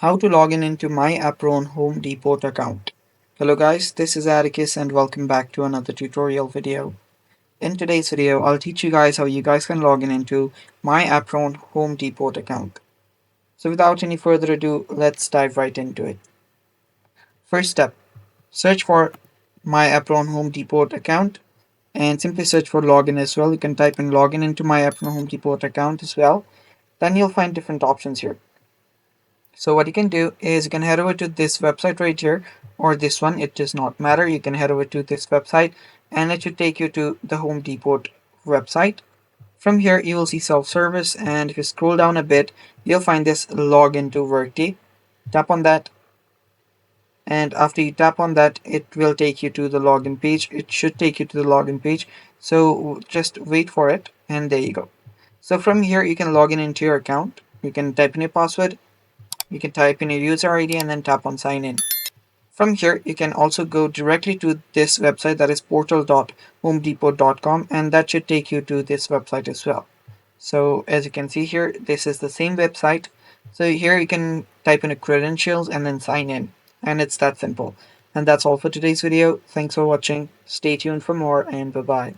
How to log in into My Apron Home Depot account. Hello guys, this is Atticus and welcome back to another tutorial video. In today's video, I'll teach you guys how you guys can log in into My Apron Home Depot account. So without any further ado, let's dive right into it. First step, search for My Apron Home Depot account and simply search for login as well. You can type in login into My Apron Home Depot account as well. Then you'll find different options here. So what you can do is you can head over to this website right here or this one, it does not matter. You can head over to this website and it should take you to the Home Depot website. From here you will see self-service, and if you scroll down a bit you'll find this login to Workday. Tap on that, and after you tap on that it will take you to the login page. It should take you to the login page, so just wait for it, and there you go. So from here you can log in into your account. You can type in your password, you can type in your user ID and then tap on sign in. From here, you can also go directly to this website, that is portal.homedepot.com, and that should take you to this website as well. So as you can see here, this is the same website. So here you can type in your credentials and then sign in, and it's that simple. And that's all for today's video. Thanks for watching. Stay tuned for more, and bye bye.